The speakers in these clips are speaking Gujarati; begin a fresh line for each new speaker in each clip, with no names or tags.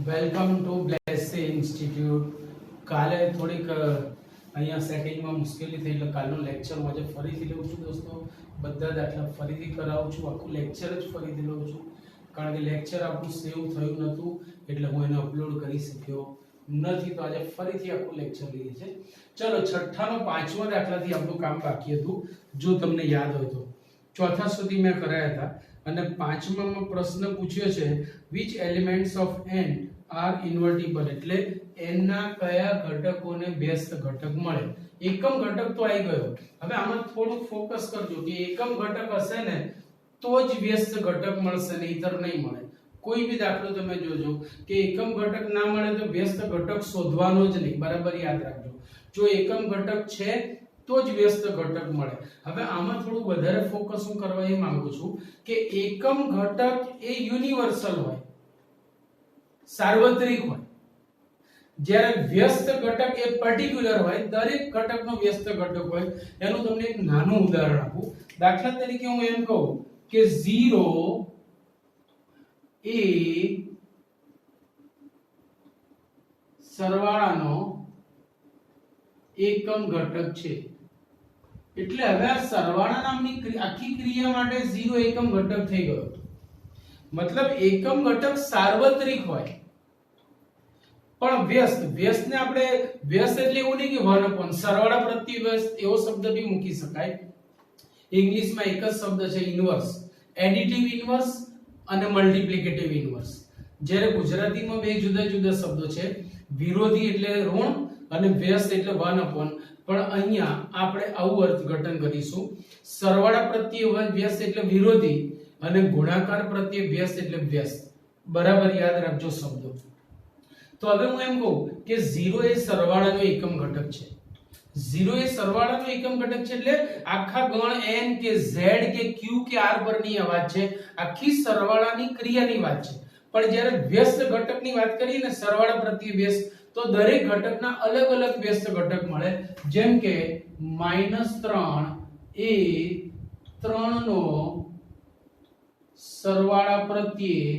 Welcome to બ્લેસી institute. કાલે થોડીક અહીંયા સેટિંગમાં મુશ્કેલી થઈ એટલે કાલનો લેક્ચર હું આજે ફરીથી લઉં છું દોસ્તો. બધા દાખલા ફરીથી કરાવું છું, આખું લેક્ચર જ ફરીથી લઉં છું કારણ કે લેક્ચર આપણું સેવ થયું નહોતું એટલે હું એને અપલોડ કરી શક્યો નથી. તો આજે ફરીથી આખું લેક્ચર લઈએ છે. ચલો, છઠ્ઠાનો 5મા દાખલાથી આપણું કામ બાકી હતું. જો તમને યાદ હોય તો ચોથા સુધી મેં કરાયા હતા અને 5મામાં પ્રશ્ન પૂછ્યો છે which elements of n are invertible, એટલે n ના કયા ઘટકોને વ્યસ્ત ઘટક મળે. એકમ ઘટક તો આવી ગયો. હવે આમાં થોડું ફોકસ કરજો કે એકમ ઘટક હશે ને તો જ વ્યસ્ત ઘટક મળશે, નહીતર નહીં મળે. કોઈ બી દાખલો તમે જોજો કે એકમ ઘટક ના મળે તો વ્યસ્ત ઘટક શોધવાનો જ નહીં, બરાબર યાદ રાખજો. જો એકમ ઘટક છે તો જ વ્યસ્ત ઘટક મળે. હવે આમાં થોડું વધારે ફોકસ હું કરવા એ માંગુ છું કે એકમ ઘટક એ યુનિવર્સલ હોય, સાર્વત્રિક હોય, જ્યારે વ્યસ્ત ઘટક એ પર્ટિક્યુલર હોય, દરેક ઘટકનો વ્યસ્ત ઘટક હોય. એનું તમને એક નાનું ઉદાહરણ આપું. દાખલા તરીકે હું એમ કહું કે 0 એ સરવાળાનો એકમ ઘટક છે. એટલે હવે આ સરવાળા નામની આખી ક્રિયા માટે 0 એકમ ઘટક થઈ ગયો. મતલબ એકમ ઘટક સાર્વત્રિક હોય પણ વ્યસ્તને આપણે વ્યસ્ત એટલે એવું નહીં કે 1 upon સરવાળા પ્રત્યે વ્યસ્ત એવો શબ્દ બી મૂકી શકાય. ઇંગ્લિશમાં એક જ શબ્દ છે ઇન્વર્સ, એડિટિવ ઇન્વર્સ અને મલ્ટીપ્લિકેટિવ ઇન્વર્સ. જ્યારે ગુજરાતીમાં બે જુદા જુદા શબ્દો છે, વિરોધી એટલે ઋણ અને વ્યસ્ત એટલે 1 upon. પણ અહીંયા આપણે આવું અર્થઘટન કરીશું, સરવાળા પ્રત્યે વ્યસ્ત એટલે વિરોધી અને ગુણાકાર પ્રત્યે વ્યસ્ત એટલે વ્યસ્ત. બરાબર યાદ રાખજો શબ્દો. તો હવે હું એમ કહું કે 0 એ સરવાળાનો એકમ ઘટક છે. 0 એ સરવાળાનો એકમ ઘટક છે એટલે આખા ગણ n કે z કે q કે r પરની આ વાત છે, આખી સરવાળાની ક્રિયાની વાત છે. પણ જ્યારે વ્યસ્ત ઘટકની વાત કરીએ ને સરવાળા પ્રત્યે વ્યસ્ત, તો દરેક ઘટકના અલગ અલગ વ્યસ્ત ઘટક મળે. જેમ કે -3 એ 3 નો સરવાળા પ્રત્યે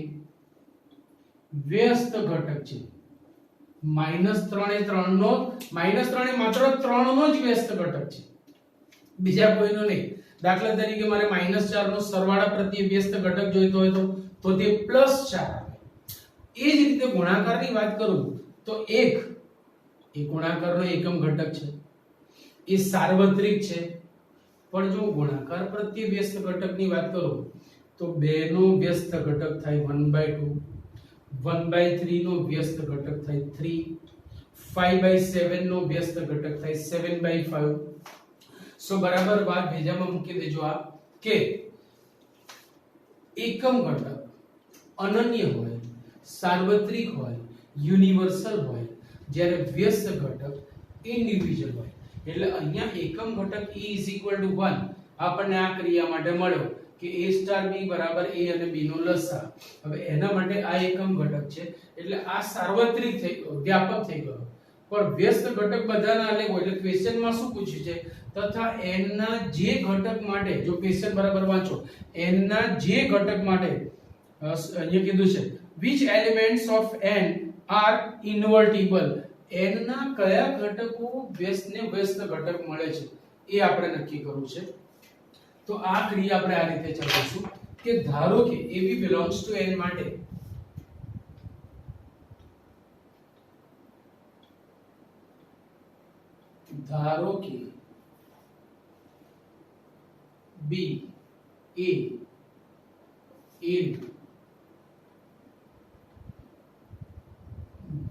વ્યસ્ત ઘટક છે. -3 એ 3 નો -3 એ માત્ર 3 નો જ વ્યસ્ત ઘટક છે, બીજા કોઈનો નહીં. દાખલા તરીકે મારે -4 નો સરવાળા પ્રત્યે વ્યસ્ત ઘટક જોઈતો હોય તો તે +4 આવે. એ જ રીતે ગુણાકારની વાત કરું તો 1 એ ગુણાકારનો એકમ ઘટક છે, એ સાર્વત્રિક છે. પણ જો ગુણાકાર પ્રત્યે વ્યસ્ત ઘટકની વાત કરું તો 2 નો વ્યસ્ત ઘટક થાય 1/2, 1/3 નો વ્યસ્ત ઘટક થાય 3, 5/7 નો વ્યસ્ત ઘટક થાય 7/5. સો બરાબર વાત ભેજામાં મૂકી દેજો આ કે એકમ ઘટક અનન્ય હોય, સાર્વત્રિક હોય, યુનિવર્સલ હોય, જ્યારે વ્યસ્ત ઘટક ઇન્ડિવિડ્યુઅલ હોય. એટલે અહીંયા એકમ ઘટક E = 1 આપણને આ ક્રિયા માટે મળ્યો કે A * B બરાબર A અને B નો લસા. હવે એના માટે આ એકમ ઘટક છે એટલે આ સાર્વત્રિક થઈ ગયો, વ્યાપક થઈ ગયો. પણ વ્યસ્ત ઘટક બધાના અલગ હોય. એટલે ક્વેશ્ચનમાં શું પૂછ્યું છે, તથા n ના જે ઘટક માટે, જો ક્વેશ્ચન બરાબર વાંચો, n ના જે ઘટક માટે અહીંયા કીધું છે which elements of n are invertible, n ના કયા ઘટકો વ્યસ્ત ઘટક મળે છે એ આપણે નક્કી કરવું છે. તો આ ક્રિયા આપણે આ રીતે ચલાવીશું કે ધારો કે AB belongs to n માટે ધારો કે B A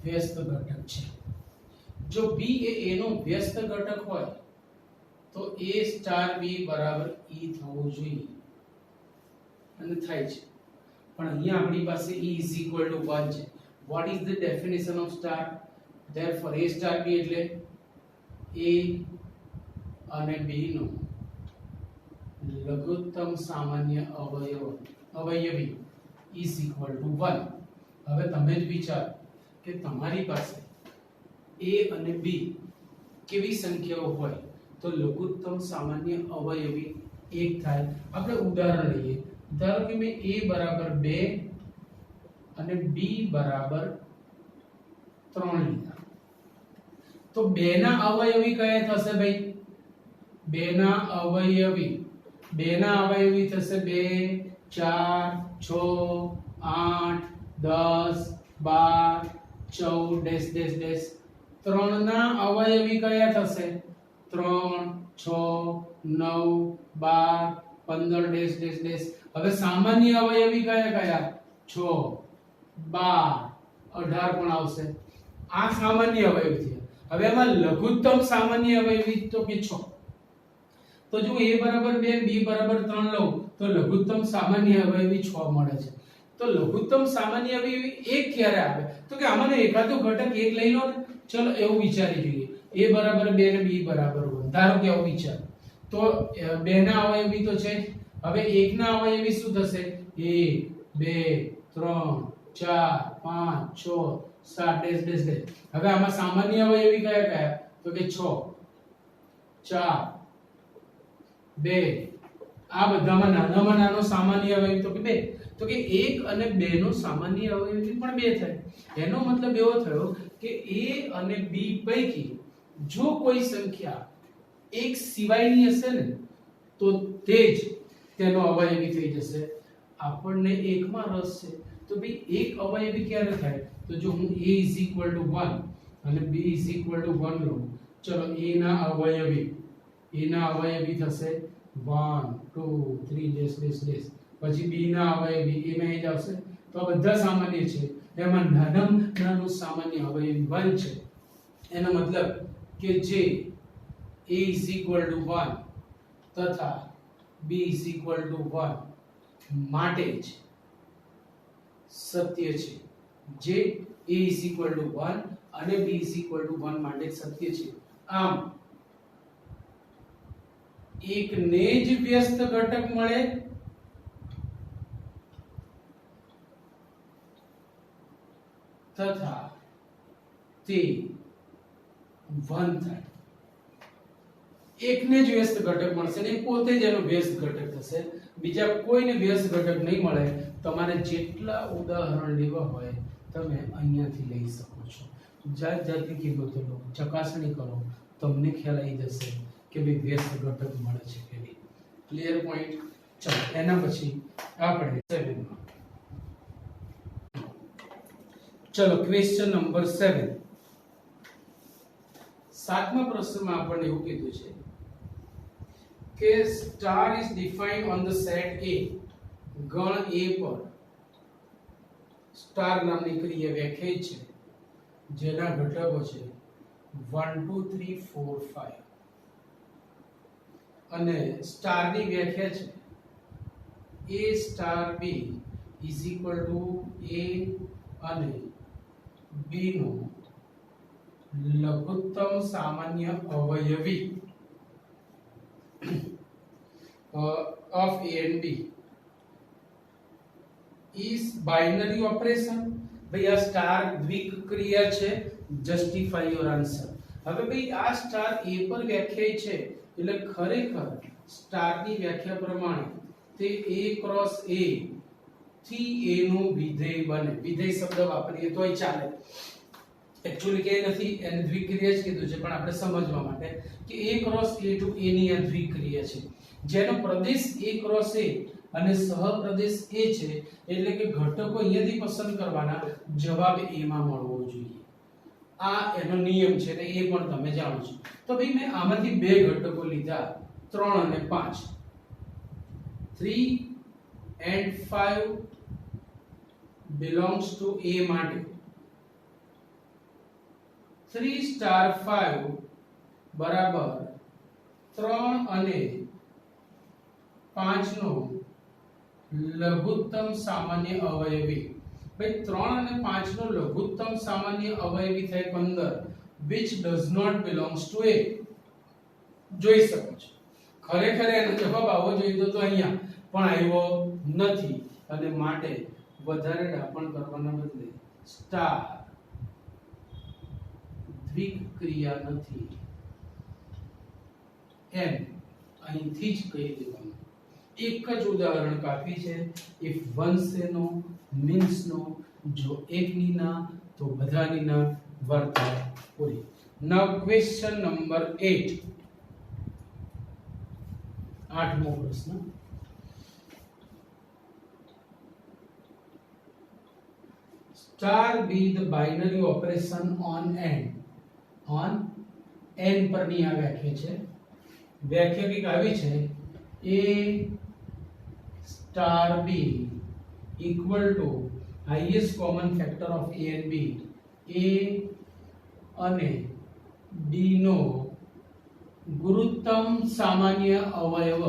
વ્યસ્ત ઘટક છે. જો B એ A નો વ્યસ્ત ઘટક હોય તો A * B બરાબર E થવો જોઈએ અને થાય છે. પણ અહીંયા આપણી પાસે E = 1 છે. what is the definition of star? therefore A * B એટલે A અને B નો લઘુત્તમ સામાન્ય અવયવી = 1. હવે તમે જ વિચારો કે તમારી પાસે A અને B કેવી સંખ્યાઓ હોય તો લઘુત્તમ સામાન્ય અવયવી 1 થાય. આપણે ઉદાહરણ લઈએ. ધારો કે મેં a બરાબર 2 અને b બરાબર 3 લીધા તો 2 ના અવયવી કયા થશે ભાઈ 2 ના અવયવી થશે 2 4 6 8 10 12 14 ડેશ ડેશ ડેશ 3 ના અવયવી કયા થશે 3 6 9 12 15 ડેશ ડેશ ડેશ હવે સામાન્ય અવયવી કયા 6 12 18 પણ આવશે આ સામાન્ય અવયવી છે હવે આમાં લઘુત્તમ સામાન્ય અવયવી તો કે 6 તો જો a બરાબર 2 b બરાબર 3 લઉં તો લઘુત્તમ સામાન્ય અવયવી 6 મળે છે તો લઘુત્તમ સામાન્ય અવયવી 1 ક્યારે આવે તો કે આમાંનો એકાદો ઘટક 1 લઈ લો ને ચલો એવું વિચારી જોઈએ a બરાબર 2 ને b બરાબર 1 ધારો કે આવું વિચાર તો 2 ના અવયવી તો છે હવે 1 ના અવયવી શું થશે 1 2 3 4 5 6 7 ડેશ ડેશ ડેશ હવે આમાં સામાન્ય અવયવી કયા તો કે 6 4 2 આ બધામાં નાનામાં નાનો સામાન્ય અવયવી તો કે 2 તો કે 1 અને 2 નો સામાન્ય અવયવી પણ 2 થાય એનો મતલબ એવો થયો કે a અને b પૈકી જો કોઈ સંખ્યા 1 સિવાયની હશે ને તો તે જ તેનો અવયવી થઈ જશે આપણને 1 માં રસ છે તો ભાઈ એક અવયવી ક્યારે થાય તો જો હું a 1 અને b 1 લઉં ચલો a ના અવયવી થશે 1 2 3 ડેશ ડેશ ડેશ પછી b ના અવયવી a માં જ આવશે તો આ બધા સામાન્ય છે એમાં નાનામાં નાનો સામાન્ય અવયવી 1 છે એનો મતલબ કે જે a 1 તથા b 1 માટે જ સત્ય છે જે a 1 અને b 1 માટે સત્ય છે આમ એકને જ વ્યસ્ત ઘટક મળે તથા તે 1 થાય એકને જ વ્યસ્ત ઘટક મળશે ને પોતે જ એનો વ્યસ્ત ઘટક થશે બીજા કોઈને વ્યસ્ત ઘટક નહીં મળે તમારે જેટલા ઉદાહરણ લેવા હોય તમે અહીંયાથી લઈ શકો છો જાત જાતની કિંમતો લો ચકાસણી કરો તમને ખ્યાલ આવી જશે કે ભાઈ વ્યસ્ત ઘટક મળે છે કે નહીં ક્લિયર પોઈન્ટ ચલો એના પછી આપણે 7 માં ચલો ક્વેશ્ચન નંબર 7 સાતમા પ્રશ્નમાં આપણને એવું કીધું છે કે star is defined on the set A ગણ A પર સ્ટાર નામની ક્રિયા વ્યાખ્યાયિત છે જેના ઘટકો છે 1 2 3 4 5 અને સ્ટાર ની વ્યાખ્યા છે A star B is equal to A અને B નો લઘુત્તમ સામાન્ય અવયવી of A and B is binary operation ભાઈ આ સ્ટાર દ્વિક ક્રિયા છે જસ્ટિફાઈ યોર આન્સર હવે ભાઈ આ સ્ટાર A પર વ્યાખ્યાયિત છે એટલે ખરેખર સ્ટાર ની વ્યાખ્યા પ્રમાણે તે A ક્રોસ A થી A નું વિધેય બને વિધેય શબ્દ વાપરીએ તોય ચાલે एक्चुअली કે નથી એને દ્વિક્રિયા જ કીધું છે પણ આપણે સમજવા માટે કે A cross A to A ની આ દ્વિક્રિયા છે જેનો પ્રદેશ A ક્રોસ A અને સહપ્રદેશ A છે એટલે કે ઘટકો અહીંયાથી પસંદ કરવાના જવાબ A માં મળવો જોઈએ આ એનો નિયમ છે ને એ પણ તમે જાણો છો તો ભાઈ મેં આમાંથી બે ઘટકો લીધા 3 અને 5 3 and 5 belongs to A માટે 3 સ્ટાર 5 બરાબર 3 અને 5 નો લઘુત્તમ સામાન્ય અવયવી ભાઈ 3 અને 5 નો લઘુત્તમ સામાન્ય અવયવી થાય 15 which does not belongs to A જોઈ શકો છો ખરેખર એનો જવાબ આવવો જોઈએ તો અહીંયા પણ આવ્યો નથી અને માટે વધારે ડાપણ કરવાના બદલે સ્ટાર દ્વિક ક્રિયા નથી એમ અહીંથી જ કહી દેવાનું એક જ ઉદાહરણ કાફી છે ઇફ વંશ નો મીન્સ નો જો એકની ના તો બધાની ના વર્તાય પૂરી. નાઉ ક્વેશ્ચન નંબર 8. 8મો પ્રશ્ન. Star be the binary operation on n. On n પરની આ વ્યાખ્યા છે. વ્યાખ્યા કંઈક આવી છે, a star b equal to highest common factor of a and b. a અને b નો ગુરુત્તમ સામાન્ય અવયવ,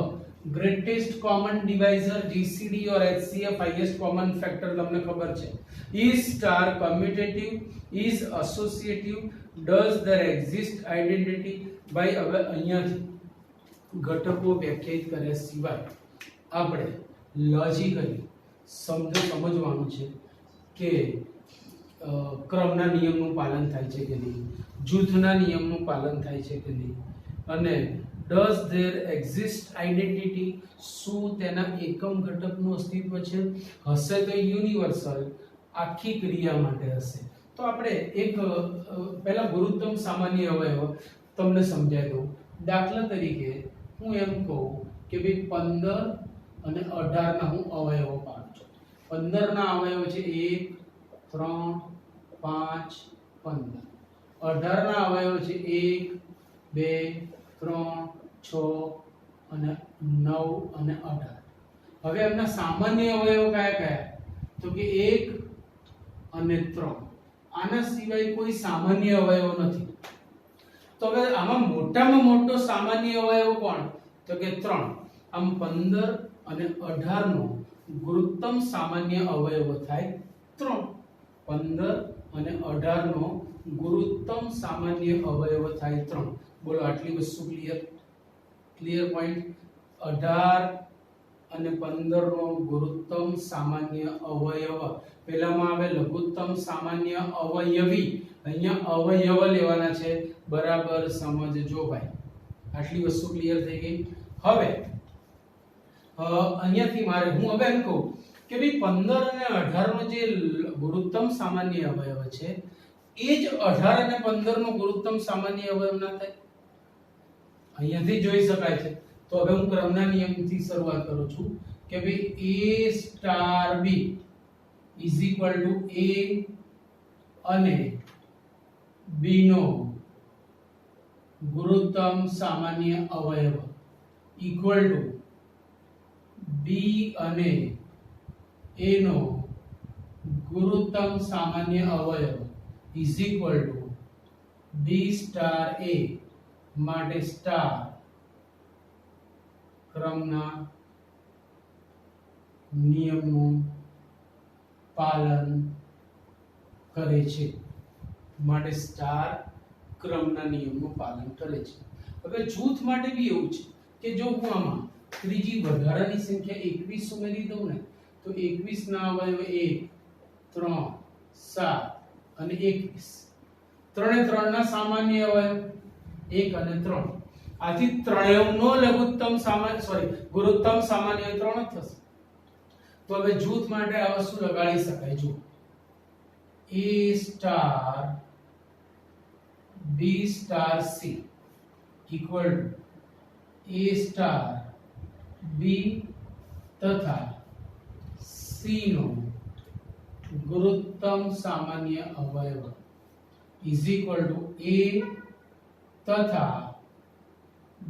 greatest common divisor GCD or HCF, highest common factor તમને ખબર છે. is star commutative, is associative, does there exist identity. ભાઈ હવે અહીંયાથી ઘટકો વ્યાખ્યાયિત કર્યા સિવાય આપણે લોજિકલી સમજવાનું છે કે ક્રમના નિયમનું પાલન થાય છે કે નહીં, જૂથના નિયમનું પાલન થાય છે કે નહીં, અને does there exist identity, શું તેના એકમ ઘટકનું અસ્તિત્વ છે. હશે તો યુનિવર્સલ, આખી ક્રિયા માટે હશે. તો આપણે એક પહેલા ગુરુત્તમ સામાન્ય અવયવ તમને સમજાવી દઉં. દાખલા તરીકે હું એમ કહું કે ભાઈ 15 અને 18 ના હું અવયવો પાડું છું. 15 ના અવયવો છે 1 3 5 15. 18 ના અવયવો છે 1 2 3 6 અને 9 અને 18. હવે એમના સામાન્ય અવયવો કયા કયા? તો કે 1 અને 3. આના સિવાય કોઈ સામાન્ય અવયવ નથી. તો હવે આમાં મોટામાં મોટો સામાન્ય અવયવ કોણ? તો કે 3. આમ 15 અને 18 નો ગુરુત્તમ સામાન્ય અવયવ થાય 3. 15 અને 18 નો ગુરુત્તમ સામાન્ય અવયવ થાય 3. બોલો આટલી વસ્તુ ક્લિયર પોઈન્ટ. 18 અને 15 નો ગુરુત્તમ સામાન્ય અવયવ, પહેલામાં આવે લઘુત્તમ સામાન્ય અવયવી, અહીંયા અવયવ લેવાના છે. બરાબર સમજજો ભાઈ. આટલી વસ્તુ ક્લિયર થઈ ગઈ. હવે અહીંયાથી મારે હું હવે એમ કહું કે ભાઈ 15 અને 18 નો જે ગુરુત્તમ સામાન્ય અવયવ છે એ જ 18 અને 15 નો ગુરુત્તમ સામાન્ય અવયવ ના થાય. અહીંયાથી જોઈ શકાય છે. તો હવે હું ક્રમના નિયમથી શરૂઆત કરું છું કે ભાઈ a star b is equal to a અને b નો ગુરુત્તમ સામાન્ય અવયવ ઇક્વલ ટુ b અને a નો ગુરુત્તમ સામાન્ય અવયવ is equal to b star a માટે સ્ટાર ક્રમના નિયમનું પાલન કરે છે. માટે સ્ટાર ક્રમના નિયમનું પાલન કરે છે. હવે જૂથ માટે બી એવું છે કે જો હું આમાં ત્રીજી વધારાની સંખ્યા 21 ઉમેરી દઉં ને તો 21 ના અવયવ 1 3 7 અને 21. 3 3 ના સામાન્ય અવયવ 1 અને 3. આથી ત્રણેયનો લઘુત્તમ સામાન્ય ગુરુત્તમ સામાન્ય 3 થશે. તો હવે જૂથ માટે આ વસ્તુ લગાડી શકાય. જો a star b star c equal to a star b તથા c નો ગુરુત્તમ સામાન્ય અવયવ ઇઝ ઇક્વલ ટુ a તથા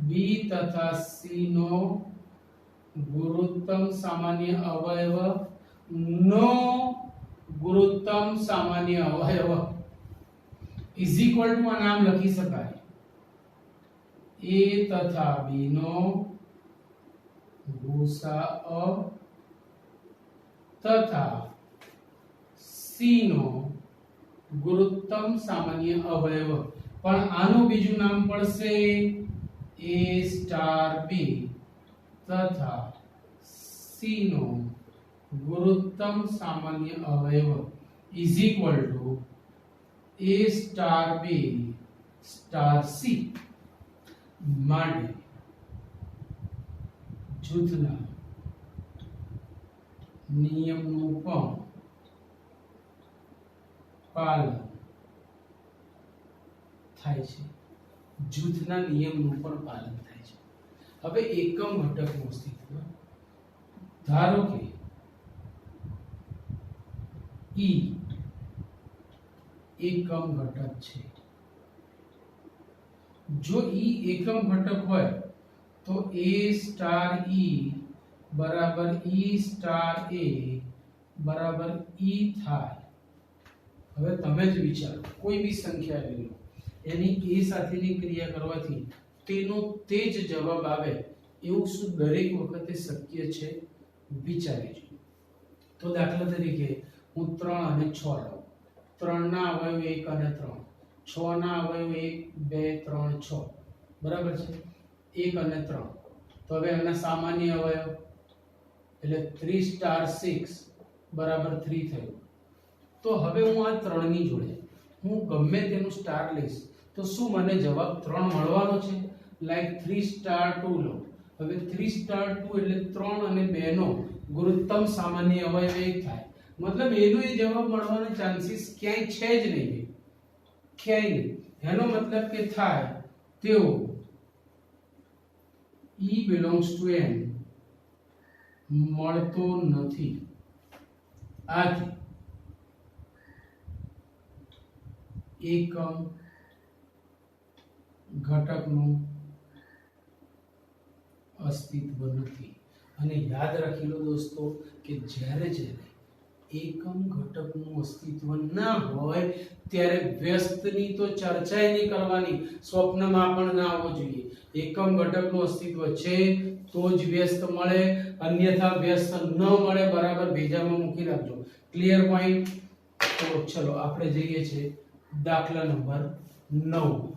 b તથા c નો ગુરુત્તમ સામાન્ય અવયવ નો ગુરુત્તમ સામાન્ય અવયવ ઇઝ ઇક્વલ ટુ આ નામ લખી શકાય a તથા b નો ગુસાઅ તથા c નો ગુરુત્તમ સામાન્ય અવયવ. પણ આનું બીજું નામ પડશે a સ્ટાર b તથા c નો ગુરુત્તમ સામાન્ય અવયવ is equal to a star b star c. માટે જૂથના નિયમનું પણ પાલન થાય છે, જૂથના નિયમનું પણ પાલન થાય છે. હવે એકમ ઘટકનું અસ્તિત્વ, ધારો કે E એકમ ઘટક છે. જો E એકમ ઘટક હોય તો A સ્ટાર E બરાબર E સ્ટાર A બરાબર E થાય. હવે તમે જ વિચારો, કોઈ બી સંખ્યા લઈ લો, એની A સાથેની ક્રિયા કરવાથી તેનો તે જ જવાબ આવે એવું શું દરેક વખતે શક્ય છે? વિચારી જુઓ. તો દાખલા તરીકે હું 3 અને 6 લઉં. 3 ના અવયવ 1 અને 3, 6 ના અવયવ 1 2 3 6, બરાબર છે? 1 અને 3. તો હવે એના સામાન્ય અવયવ એટલે 3 સ્ટાર 6 બરાબર 3 થયું. તો હવે હું આ 3 ની જોડે હું ગમે તેનું સ્ટાર લઈશ તો શું મને જવાબ 3 મળવાનો છે? લાઈક 3 સ્ટાર 2 લો. હવે 3 સ્ટાર 2 એટલે 3 અને 2 નો ગુણોત્તમ સામાન્ય અવયવ 1 થાય. મતલબ એનો એ જવાબ મળવાનો ચાન્સીસ ક્યાંય છે જ નહીં, ક્યાંય નહીં. એનો મતલબ કે થાય તેઓ E belongs to n મળતો નથી. આથી એકમ ઘટકનું અસ્તિત્વ નથી. અને યાદ રાખી લો દોસ્તો કે જ્યારે એકમ ઘટકનું અસ્તિત્વ ના હોય ત્યારે વ્યસ્તની તો ચર્ચા નહીં કરવાની, સ્વપ્નમાં પણ ના આવવો જોઈએ. એકમ ઘટકનું અસ્તિત્વ છે તો જ વ્યસ્ત મળે, અન્યથા વ્યસ્ત ન મળે. બરાબર ભેજામાં મૂકી રાખજો. Clear point? તો ચલો આપણે જઈએ છીએ દાખલા number 9.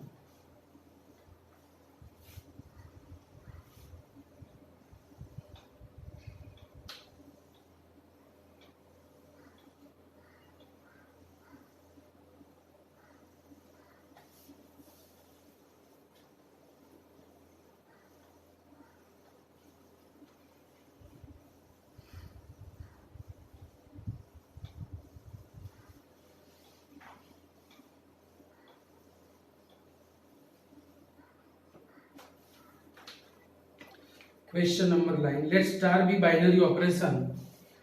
Question number 9. Let star be binary operation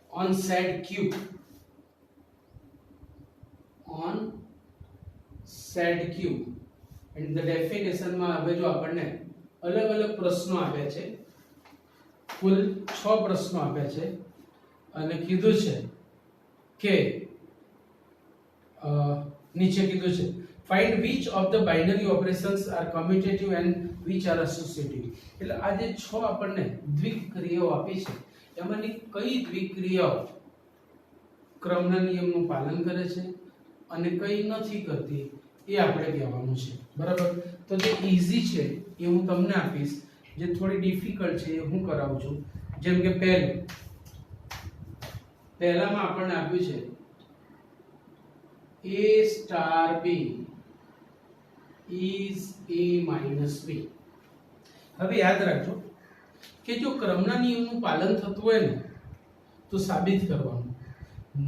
on set Q. On set Q. And the definition માં હવે જો આપણને અલગ અલગ પ્રશ્નો આપ્યા છે, કુલ 6 પ્રશ્નો આપ્યા છે અને કીધું છે કે નીચે કીધું છે find which of the binary operations are commutative and which are associative. એટલે આ જે 6 આપણને દ્વિક્રિયાઓ આપી છે એમાંની કઈ દ્વિક્રિયાઓ ક્રમના નિયમનું પાલન કરે છે અને કઈ નથી કરતી એ આપણે કહેવાનું છે. બરાબર? તો જે ઈઝી છે એ હું તમને આપીશ, જે થોડી ડિફિકલ્ટ છે એ હું કરાવું છું. જેમ કે પહેલામાં આપણને આપ્યું છે A star B is A minus B. હવે યાદ રાખજો કે જો ક્રમના નિયમનું પાલન થતું હોય ને તો સાબિત કરવાનું,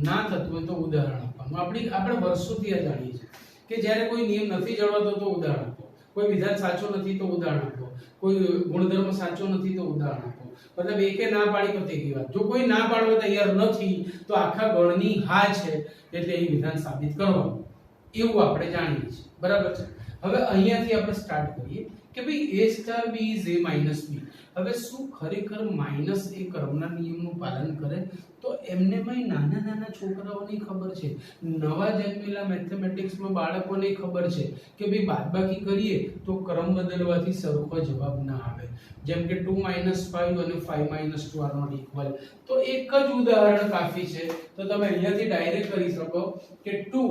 ના થતું હોય તો ઉદાહરણ આપવાનું. આપણે વર્ષોથી આ જાણીએ છીએ કે જ્યારે કોઈ નિયમ નથી જળવાતો તો ઉદાહરણ આપો, કોઈ વિધાન સાચો નથી તો ઉદાહરણ આપો, કોઈ ગુણધર્મ સાચો નથી તો ઉદાહરણ આપો. મતલબ એકે ના પાડી પતે ગઈ વાત. જો કોઈ ના પાડવા તૈયાર નથી તો આખા ગણની હા છે એટલે એ વિધાન સાબિત કરવાનું, એવું આપણે જાણીએ છીએ. બરાબર છે? હવે અહીંયાથી આપણે સ્ટાર્ટ કરીએ કે ભાઈ A star B is A minus B. હવે શું ખરેખર માઈનસ એ ક્રમના નિયમનું પાલન કરે? તો એમનેમાંય નાના નાના છોકરાઓને ખબર છે, નવા જન્મેલા મેથેમેટિક્સમાં બાળકોને ખબર છે કે ભાઈ બાદબાકી કરીએ તો ક્રમ બદલવાથી સરખો જવાબ ના આવે. જેમ કે 2 - 5 અને 5 - 2 are not equal. તો એક જ ઉદાહરણ કાફી છે. તો તમે અહીંયાથી ડાયરેક્ટ કરી શકો કે 2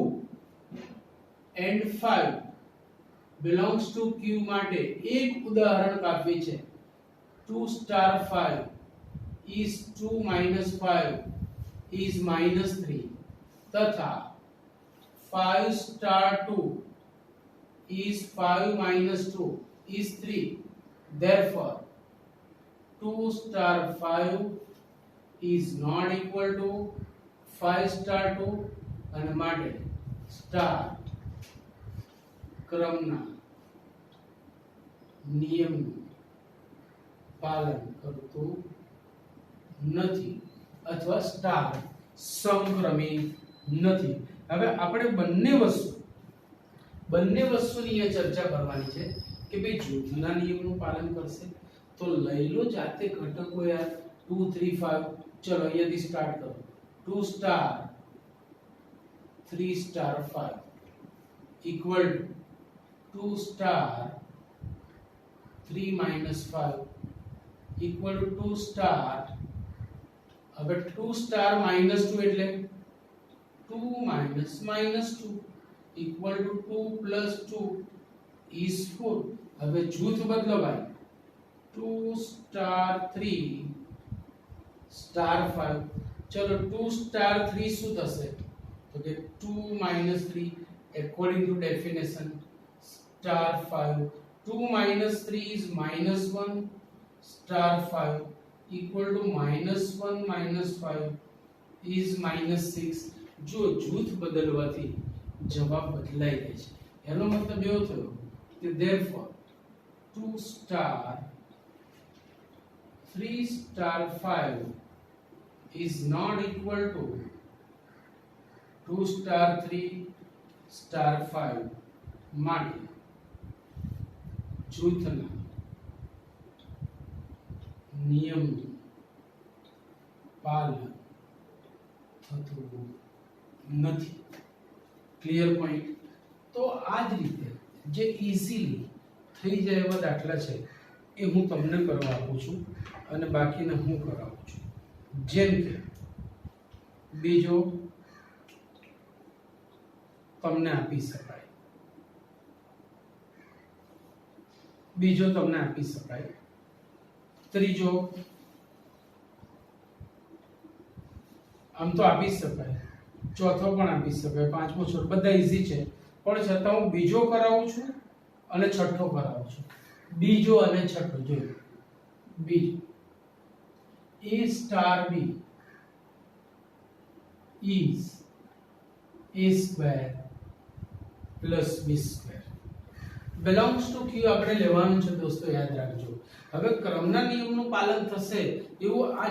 and 5 belongs to Q માટે એક ઉદાહરણ કાફી છે. 2 star 5 is 2 minus 5 is minus 3 તથા 5 star 2 is 5 minus 2 is 3. Therefore 2 star 5 is not equal to 5 star 2 અને માટે સ્ટાર ક્રમના નિયમનું પાલન કરતું નથી અથવા સ્ટાર સમક્રમી નથી. હવે આપણે બંને વસ્તુની અહીંયા ચર્ચા કરવાની છે કે ભાઈ જૂથના નિયમનું પાલન કરશે તો લઈ લો જાતે ઘટકો યાર 2 3 5. ચલો અહીંયાથી સ્ટાર્ટ કરો. 2 star 3 star 5 equal to 2 star 3 minus 5 equal to 2 star. હવે 2 સ્ટાર માઇનસ 2 એટલે 2 minus minus 2 equal to 2 plus 2 is 4. હવે જૂથ બદલો ભાઈ. 2 સ્ટાર 3 સ્ટાર 5. ચલો 2 સ્ટાર 3 શું થશે તો કે 2 minus 3 according to definition star 5. 2 minus 3 is minus 1 star 5 equal to minus 1 minus 5 is minus 6. જો જૂથ બદલવાથી જવાબ બદલાઈ જાય છે એનો મતલબ એવો થયો કે therefore 2 star 3 star 5 is not equal to 2 star 3 star 5. માટે જૂથના નિયમનું પાલન થતું નથી. Clear point. તો આ જ રીતે જે ઈઝીલી થઈ જાય એવા દાખલા છે એ હું તમને કરવા આપું છું અને બાકીને હું કરાવું છું. જેમ કે બીજો તમને આપી શકાય, ત્રીજો આમ તો આપી શકાય, ચોથો પણ આપી શકાય, પાંચમો છઠ્ઠો બધા ઈઝી છે પણ છતાં હું બીજો કરાવું છું અને છઠ્ઠો કરાવું છું. બીજો અને છઠ્ઠો જોયો. બીજો a star b is a square plus b square belongs to q આપણે લેવાનું છે દોસ્તો, યાદ રાખજો. હવે ક્રમના નિયમનું પાલન થશે એવું આ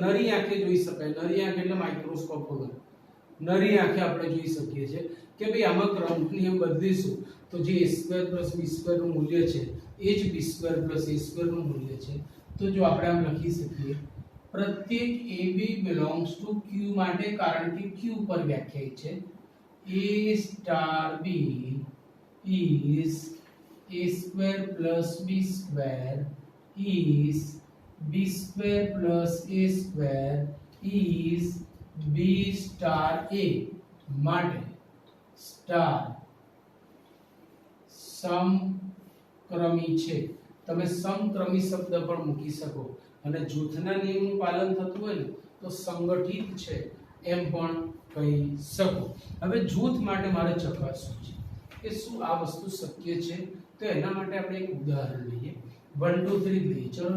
નરી આંખે જોઈ શકાય. નરી આંખ એટલે માઇક્રોસ્કોપ વગર નરી આંખે આપણે જોઈ શકીએ છીએ કે ભાઈ આમાં ક્રમ નિયમ બદલીશું તો જે a square plus b square નું મૂલ્ય છે એ જ b square plus a square નું મૂલ્ય છે. તો જો આપણે આમ લખી શકીએ પ્રત્યેક ab belongs to q માટે કારણ કે q પર વ્યાખ્યાયિત છે a star b is a square plus b square is b square plus a square is b star a માટે સ્ટાર સમક્રમી છે. તમે સમક્રમી શબ્દ પણ મૂકી શકો અને જૂથના નિયમનું પાલન થતું હોય ને તો સંગઠિત છે એમ પણ કહી શકો. હવે જૂથ માટે મારે ચકાસવું છે કે શું આ વસ્તુ શક્ય છે તો એના માટે આપણે એક ઉદાહરણ લઈએ. 1 2 3 લઈએ. ચલો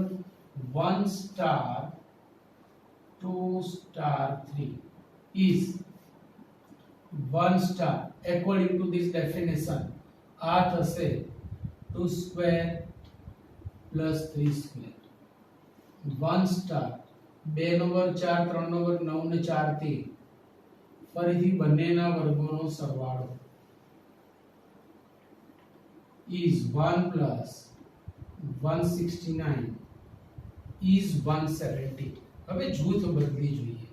1 star 2 star 3 is 1 star according to this definition આ થશે 2 square plus 3 square. 1 star 2 નો વર્ગ 4 3 નો વર્ગ 9 ને 4 થી ફરીથી બંનેના વર્ગોનો સરવાળો is 1 plus 169 is 170. હવે જૂથ બદલી જોઈએ.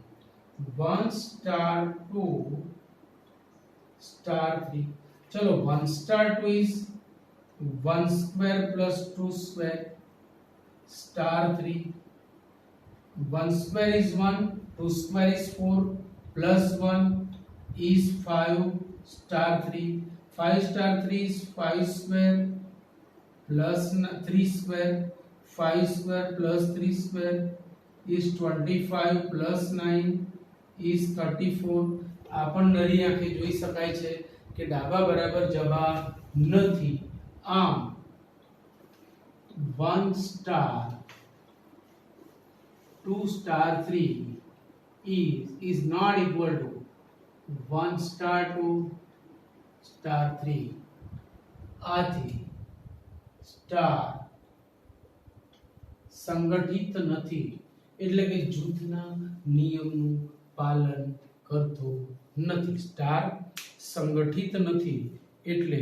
1 star 2 star 3. ચલો 1 star 2 is 1 square plus 2 square star 3. 1 square is 1, 2 square is 4 plus 1 is 5 star 3. 5 star 3 is 5 square plus 3 square. 5 square plus 3 square is 25 plus 9 is 34. આ પણ નરી આંખે જોઈ શકાય છે કે ડાબા બરાબર જવાબ નથી. આમ 1 star 2 star 3 is not equal to 1 star 2 star 3 આથી સ્ટાર સંગઠિત નથી એટલે કે જૂથના નિયમનું પાલન કરતો નથી. સ્ટાર સંગઠિત નથી એટલે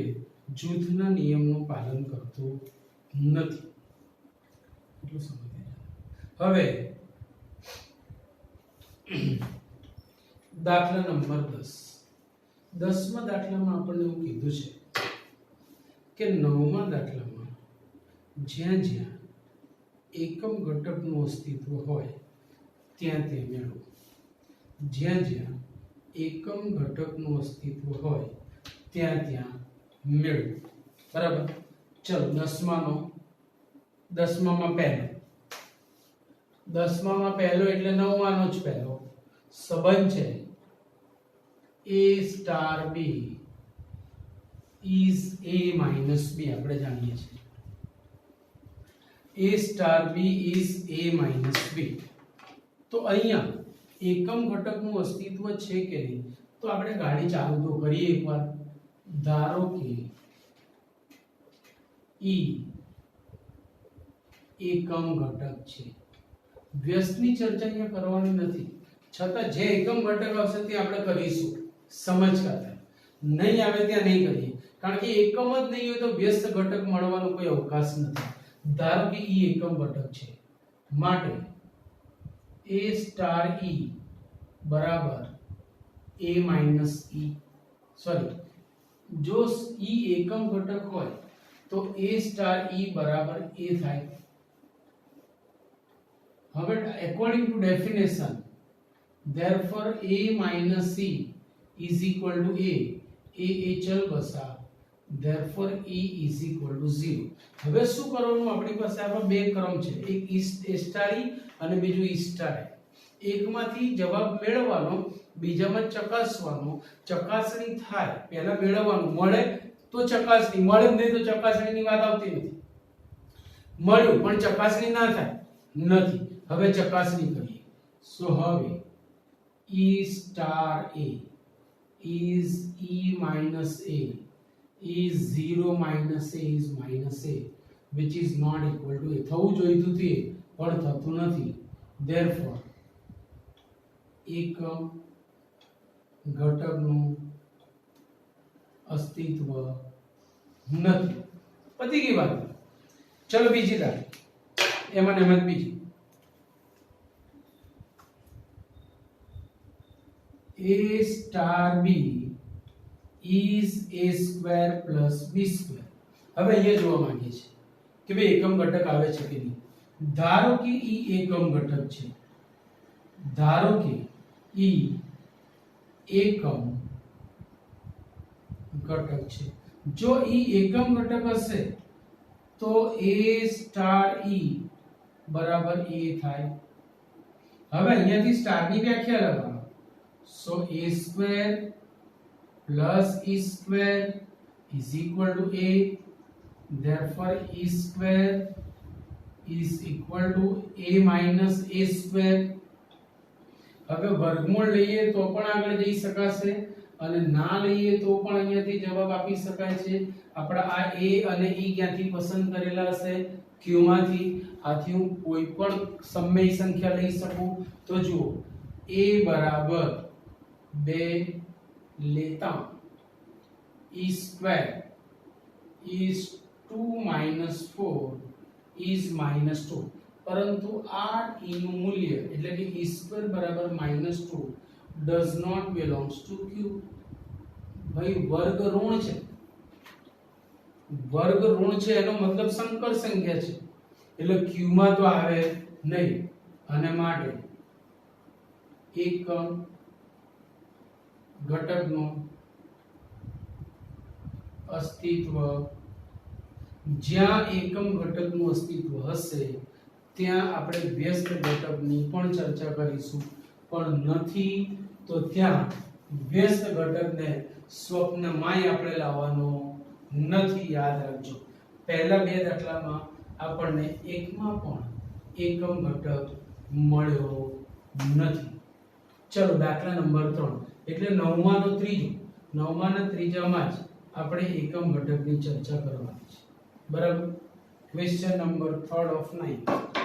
જૂથના નિયમનું પાલન કરતો નથી. એટલું સમજી જાઓ. હવે દાખલા નંબર 10. 10મા દાખલામાં આપણને એવું કીધું છે કે 9મા દાખલામાં જ્યાં જ્યાં એકમ ઘટકનું અસ્તિત્વ હોય ત્યાં તે મેળવો. જ્યાં જ્યાં એકમ ઘટકનું અસ્તિત્વ હોય ત્યાં ત્યાં મેળવો. બરાબર. ચલો 10મામાં પહેલો. 10મામાં પહેલો એટલે 9માનો જ પહેલો સંબંધ છે. a star b is a minus b. આપણે જાણીએ છીએ a star b is a minus b. તો અહીંયા એકમ ઘટકનું અસ્તિત્વ છે કે નહીં તો આપણે ગાડી ચાલુ તો કરીએ એકવાર. ધારો કે e એકમ ઘટક છે. વ્યસ્તની ચર્ચા અહીંયા કરવાની નથી, છતાં જે એકમ ઘટક આવશે તે આપણે કરીશું સમજ ખાતર. નહીં આવે ત્યાં નહીં કરીએ, કારણ કે એકમ જ નહીં હોય તો વ્યસ્ત ઘટક મળવાનો કોઈ અવકાશ નથી. ધારો કે e એકમ ઘટક છે માટે a સ્ટાર e બરાબર a માઈનસ e. સોરી, જો e એકમ ઘટક હોય તો a સ્ટાર e બરાબર a થાય. હવે according to definition, therefore a minus c is equal to a ચલ બસા, therefore e is equal to 0. હવે શું કરવાનું? આપણી પાસે આવા બે ક્રમ છે, એક a સ્ટાર e અને બીજું e સ્ટાર e. એકમાંથી જવાબ મેળવવાનો, બીજામાં ચકાસવાનો. ચકાસણી થાય પહેલા મેળવવાનું, મળે તો ચકાસણી, મળે નહીં તો ચકાસણીની વાત આવતી નથી. મળ્યું પણ ચકાસણી ના થાય નથી. હવે ચકાસણી કરીએ. સો હવે e star a is e minus a is 0 minus a is minus a which is not equal to a. થવું જોઈતું તે પણ થતું નથી. therefore એકમ ઘટકનું અસ્તિત્વ નથી. પતી ગઈ વાત. ચલો બીજી દાખલા. એમાં ને એમાં બીજી. a star b is a square plus b square. હવે અહીંયા જોવા માંગીએ છીએ કે ભાઈ એકમ ઘટક આવે છે કે નહીં. ધારો કે e એકમ ઘટક છે. ધારો કે e એકમ ઘટક છે. જો e એકમ ઘટક હશે તો a સ્ટાર e બરાબર a થાય. હવે અહીંયાથી સ્ટારની વ્યાખ્યા લગાવો. So a square plus e square is equal to a. Therefore e square is equal to a minus a square. હવે વર્ગમૂળ લઈએ તો પણ આગળ જઈ શકાશે અને ના લઈએ તો પણ અહીંયાથી જવાબ આપી શકાય છે. આપણા આ a અને e ક્યાંથી પસંદ કરેલા હશે? q માંથી. આથી હું કોઈ પણ સમય સંખ્યા લઈ શકું. તો જુઓ a બરાબર 2 લેતા e square is 2 minus 4 is minus 2. પરંતુ આ e નું મૂલ્ય એટલે કે e square બરાબર -2 does not belongs to q. ભાઈ વર્ગ ઋણ છે, વર્ગ ઋણ છે એનો મતલબ સંકર સંખ્યા છે એટલે q માં તો આવે નહીં. અને માટે એકમ ઘટકનું અસ્તિત્વ, જ્યાં એકમ ઘટકનું અસ્તિત્વ હશે ત્યાં આપણે વ્યસ્ત ઘટકની પણ ચર્ચા કરીશું, પણ નથી તો ત્યાં વ્યસ્ત ઘટકને સ્વપ્નમાંય આપણે લાવવાનો નથી. યાદ રાખજો, પહેલા બે દાખલામાં આપણને એકમાં પણ એકમ ઘટક મળ્યો નથી. ચલો દાખલા નંબર 3 એટલે 9માનો ત્રીજો. 9માના ત્રીજામાં જ આપણે એકમ ઘટકની ચર્ચા કરવાની છે બરાબર question number 3 of 9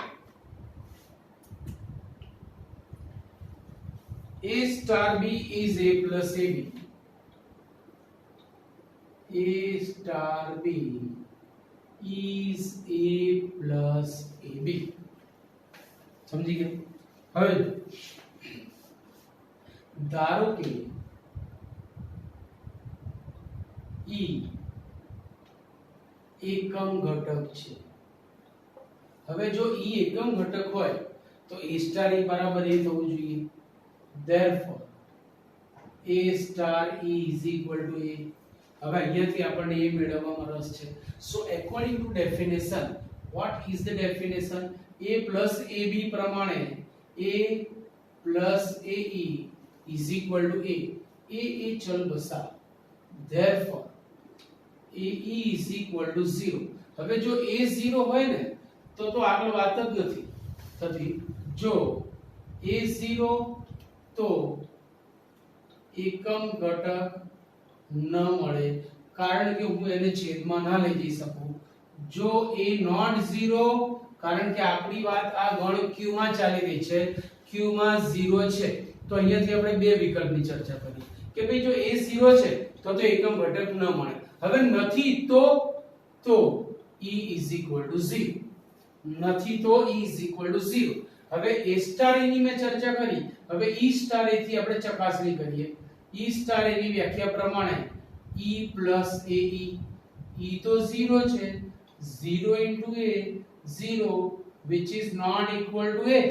a star b is a plus ab a star b is a plus ab સમજી ગયા હવે ધારો કે e એકમ ઘટક છે હવે જો e એકમ ઘટક હોય તો a star e બરાબર a થવું જોઈએ therefore a star e is equal to a હવે અહીંયાથી આપણને એ મેળવવામાં રસ છે સો according to definition what is the definition a plus ab પ્રમાણે a plus ae is equal to a એ ચલ બસા therefore ae is equal to 0 હવે જો a 0 હોય ને તો આગળ વાત જ નથી થતી જો a 0 તો એકમ ઘટક ન મળે કારણ કે હું એને છેદમાં ના લઈ જઈ શકું જો a નોટ 0 કારણ કે આપણી વાત આ ગણ q માં ચાલી રહી છે q માં 0 છે તો અહીંયાથી આપણે બે વિકલ્પની ચર્ચા કરી કે ભાઈ જો a 0 છે તો એકમ ઘટક ન મળે હવે નથી તો e is equal to 0 નથી તો e is equal to 0 હવે a star a ની મેં ચર્ચા કરી હવે e star a થી આપણે ચકાસણી કરીએ e star a ની વ્યાખ્યા પ્રમાણે e plus ae e તો 0 છે 0 into a 0 which is not equal to a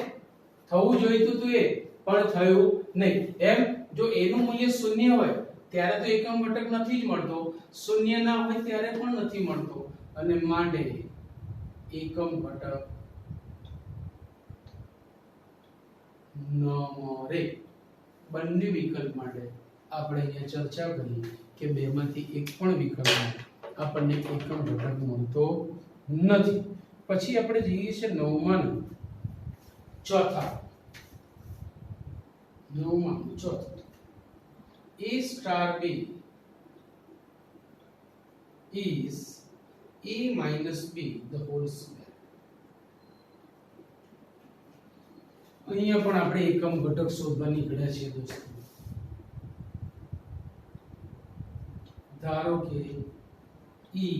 થવું જોઈતું હતું એ પણ થયું નહીં એમ જો a નું મૂલ્ય 0 હોય ત્યારે તો એકમ ઘટક નથી જ મળતો 0 ના હોય ત્યારે પણ નથી મળતો અને માટે એકમ ઘટક ન મળે બંને વિકલ્પ માટે આપણે અહીંયા ચર્ચા કરી કે બેમાંથી એક પણ વિકલ્પમાં આપણને એકમ ઘટક મળતો નથી પછી આપણે જઈએ છે નવમાનું ચોથા a star b is a minus b the whole square અહીંયા પણ આપણે એકમ ઘટક શોધવા નીકળ્યા છીએ દોસ્તો ધારો કે e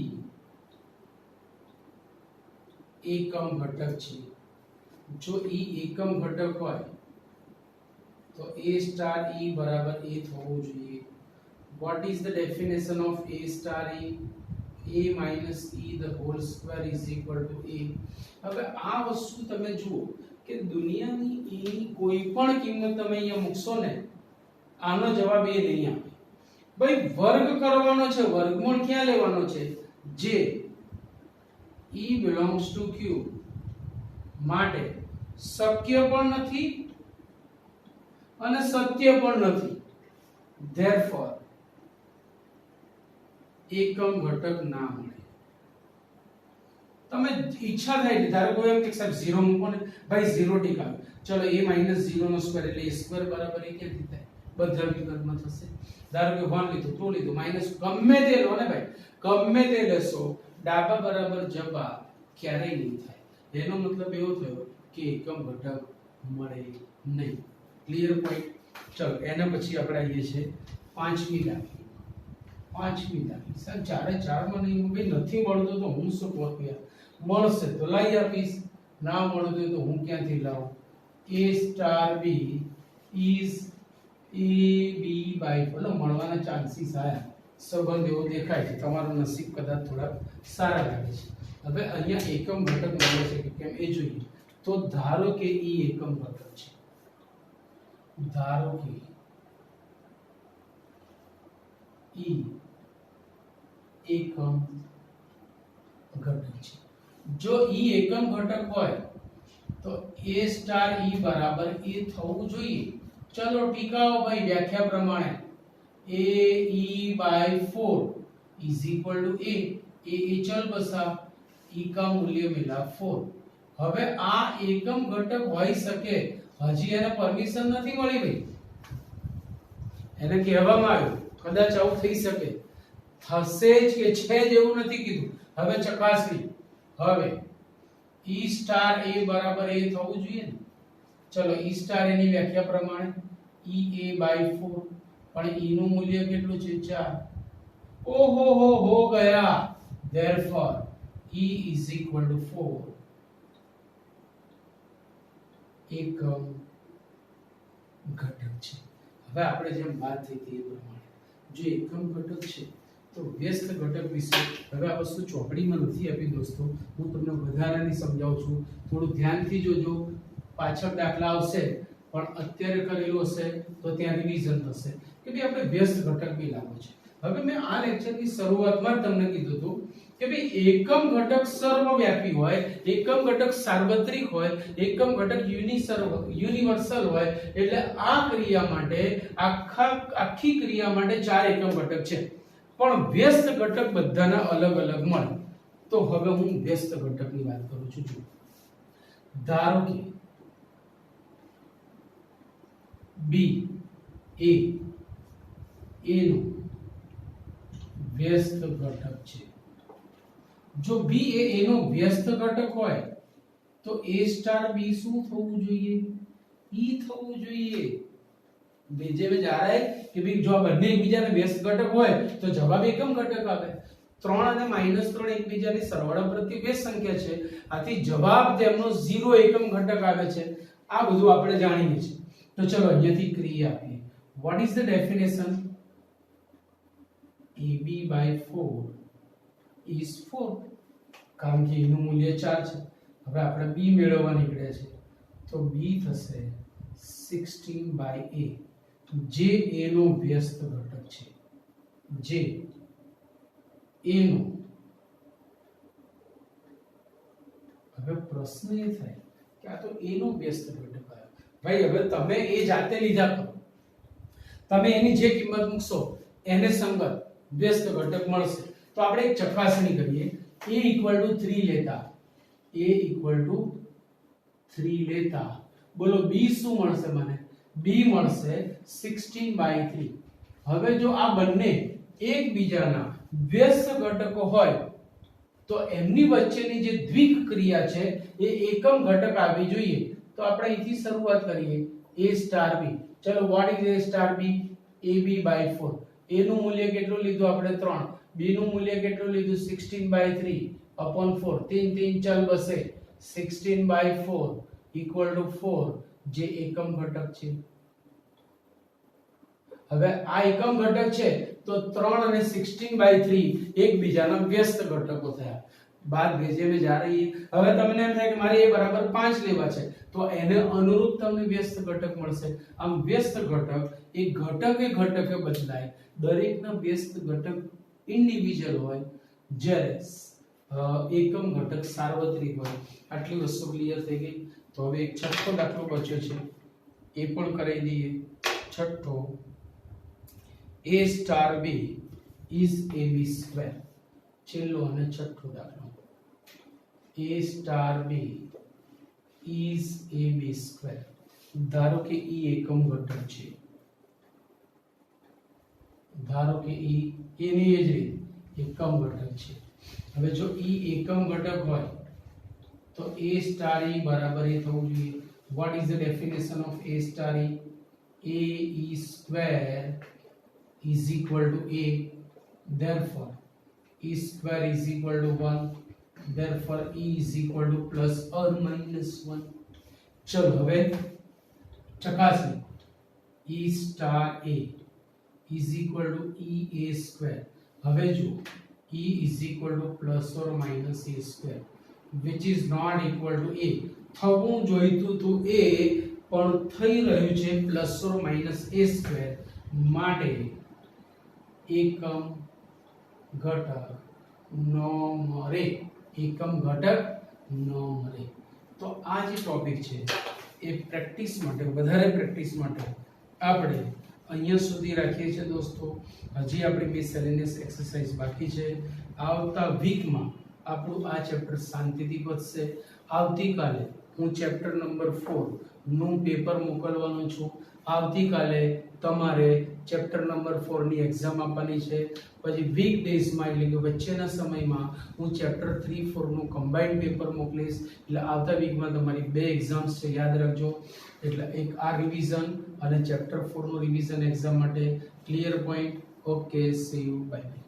એકમ ઘટક છે જો e એકમ ઘટક હોય તો a star e બરાબર a થવું જોઈએ what is the definition of a star e a minus e the whole square is equal to a હવે આ વસ્તુ તમે જુઓ કે દુનિયાની e ની કોઈ પણ કિંમત તમે અહીંયા મૂકશો ને આનો જવાબ એ નહીં આવે ભાઈ વર્ગ કરવાનો છે વર્ગમૂળ ક્યાં લેવાનો છે જે e belongs to q માટે શક્ય પણ નથી અને સત્ય પણ નથી therefore એકમ ઘટક ના મળે તમે ઈચ્છા થાય ધારો કે એમ કે સાહેબ 0 મૂકો ને ભાઈ 0 ટીકા ચલો a - 0 નો સ્ક્વેર એટલે a સ્ક્વેર બરાબર એ ક્યાંથી થાય બધા વિકલ્પમાં થશે ધારો કે 1 લીધું 2 લીધું માઈનસ ગમે તે લો ને ભાઈ ગમે તે લેશો ડાબા બરાબર જબા ક્યારેય નહીં થાય એનો મતલબ એવો થયો કે એકમ ઘટક મળે નહીં ક્લિયર પોઈન્ટ ચલો એના પછી આપણે આવીએ છીએ પાંચમી દાખલી સર ચારે ચાર મને ભાઈ નથી મળતો તો હું શું કહું યાર મળશે તો લઈ આપીશ ના મળતું તો હું ક્યાંથી લાવું a star b is a b by 4 મળવાના ચાન્સીસ આયા સંબંધ એવો દેખાય છે તમારું નસીબ કદાચ થોડા સારા લાગે છે હવે અહીંયા એકમ ઘટક મળે છે કે કેમ એ જોઈએ તો ધારો કે e એકમ ઘટક છે ધારો કે e એકમ ઘટક છે જો e એકમ ઘટક હોય તો a star e બરાબર a થવું જોઈએ ચલો ટીકાઓ ભાઈ વ્યાખ્યા પ્રમાણે a e by 4 is equal to a चल बसा e का मूल्य मिला 4 હવે આ એકમ ઘટક હોઈ શકે હજી એને પરમિશન નથી મળી ભાઈ એને કહેવામાં આવ્યું કદાચ આવું થઈ શકે થશે જ કે છે જેવું નથી કીધું. હવે ચકાસણી. હવે E સ્ટાર A બરાબર A થવું જોઈએ ને. ચલો E સ્ટાર A ની વ્યાખ્યા પ્રમાણે EA/4 પણ E નું મૂલ્ય કેટલું છે 4. ઓહો હો ગયા. therefore E is equal to 4 એકમ ઘટક છે. હવે આપણે જેમ વાત થઈ હતી એ પ્રમાણે જો એકમ ઘટક છે તો વ્યસ્ત ઘટક વિશે હવે આ વસ્તુ ચોપડીમાં નથી આપી દોસ્તો, હું તમને વધારાની સમજાવું છું. થોડું ધ્યાનથી જોજો, પાછળ દાખલા આવશે પણ અત્યારે કરેલું હશે તો ત્યાં રિવિઝન થશે કે ભાઈ આપણે વ્યસ્ત ઘટક બી લાવવો છે. હવે મેં આ લેક્ચરની શરૂઆતમાં જ તમને કીધું હતું કે ભાઈ એકમ ઘટક સર્વવ્યાપી હોય, એકમ ઘટક સાર્વત્રિક હોય, એકમ ઘટક યુનિવર્સલ હોય, એટલે આ ક્રિયા માટે આખી ક્રિયા માટે 4 એકમ ઘટક છે. પણ વ્યસ્ત ઘટક બધાના અલગ અલગ મળે. તો હવે હું વ્યસ્ત ઘટકની વાત કરું છું. જો ધારો કે B A નું વ્યસ્ત ઘટક છે. જો B એ A નો વ્યસ્ત ઘટક હોય તો A સ્ટાર B શું થવું જોઈએ? E થવું જોઈએ. બીજે में जा रहा है कि भाई जो બંને એકબીજાને વ્યસ્ત ઘટક હોય તો જવાબ એકમ ઘટક આવે. 3 અને -3 એકબીજાની સરવાળા પ્રત્યે વ્યસ્ત સંખ્યા છે, આથી જવાબ તેમનો 0 એકમ ઘટક આવે છે. આ બધું આપણે જાણીએ છીએ. તો ચલો અહીંયાથી ક્રિયા આપીએ. what is the definition? AB/4 is 4 કારણ કે એનું મૂલ્ય 4 છે. હવે આપણે B મેળવવા નીકળ્યા છે તો B થશે 16/A જે A નો વ્યસ્ત ઘટક છે. જે A નો. હવે પ્રશ્ન એ થાય કે આ તો A નો વ્યસ્ત ઘટક આવ્યો. ભાઈ હવે તમે એ જાતે લીધા કરો, તમે એની જે કિંમત મૂકશો એને સંગત વ્યસ્ત ઘટક મળશે. તો આપણે એક ચકાસણી કરીએ. A = 3 લેતા A = 3 લેતા બોલો B શું મળશે? મને B મળશે 16/3. હવે જો આ બંને એકબીજાના વ્યસ્ત ઘટકો હોય તો એમની વચ્ચેની જે દ્વિક ક્રિયા છે એ એકમ ઘટક આવવી જોઈએ. તો આપણે અહીંથી શરૂઆત કરીએ. A star B. ચલો what is A star B? AB/4. A નું મૂલ્ય કેટલું લીધું આપણે? 3. B નું મૂલ્ય કેટલું લીધું? 16/3 upon 4. 3 3 ચલ બસે 16/4 = 4 જે એકમ ઘટક છે. હવે આ એકમ ઘટક છે તો 3 અને 16/3 એકબીજાના વ્યસ્ત ઘટકો થયા. બાદ ભેજે में जा रही है. હવે તમને એમ થાય કે મારે A બરાબર 5 લેવા છે તો એને અનુરૂપ તમને વ્યસ્ત ઘટક મળશે. આમ વ્યસ્ત ઘટક એ ઘટકે બદલાય. દરેકના વ્યસ્ત ઘટક ઇન્ડિવિડ્યુઅલ હોય જ્યારે એકમ ઘટક સાર્વત્રિક હોય. આટલી વસ્તુ ક્લિયર થઈ ગઈ. તો હવે એક છઠ્ઠો દાખલો બચ્યો છે એ પણ કરી દઈએ. છઠ્ઠો A star B is AB². છેલ્લો અને છઠ્ઠો દાખલો A star B is AB². ધારો કે E એકમ ઘટક છે. ધારો કે E એની જ રીત એકમ ઘટક છે. હવે જો E એકમ ઘટક હોય તો A સ્ટાર E બરાબર એ થવું જોઈએ. what is the definition of A star E? AE² is equal to A. therefore E² is equal to 1. therefore E is equal to plus or minus 1. ચલો હવે ચકાસણી. E star A is equal to EA². હવે જો E is equal to plus or minus A², which is not equal to A. થવું જોઈતું તો A પણ થઈ રહ્યું છે plus or minus A² માટે એકમ ઘટક ન મળે. એકમ ઘટક ન મળે. તો આ જે ટોપિક છે એ પ્રેક્ટિસ માટે, વધારે પ્રેક્ટિસ માટે આપણે અહીંયા સુધી રાખીએ છીએ દોસ્તો. હજી આપણી મિસેલેનિયસ એક્સરસાઇઝ બાકી છે. આવતા વીકમાં આપણું આ ચેપ્ટર શાંતિથી પતશે. આવતીકાલે હું ચેપ્ટર નંબર 4 નું પેપર મોકલવાનો છું. આવતીકાલે તમારે ચેપ્ટર નંબર 4 ની એક્ઝામ આપવાની છે. પછી વીક ડેઝમાં એટલે કે વચ્ચેના સમયમાં હું ચેપ્ટર 3 4 નું કમ્બાઇન્ડ પેપર મોકલીશ. એટલે આવતા વીકમાં તમારી બે એક્ઝામ્સ છે, યાદ રાખજો. એટલે એક આ રિવિઝન અને ચેપ્ટર 4 નું રિવિઝન એક્ઝામ માટે. Clear point? Okay, see you, by.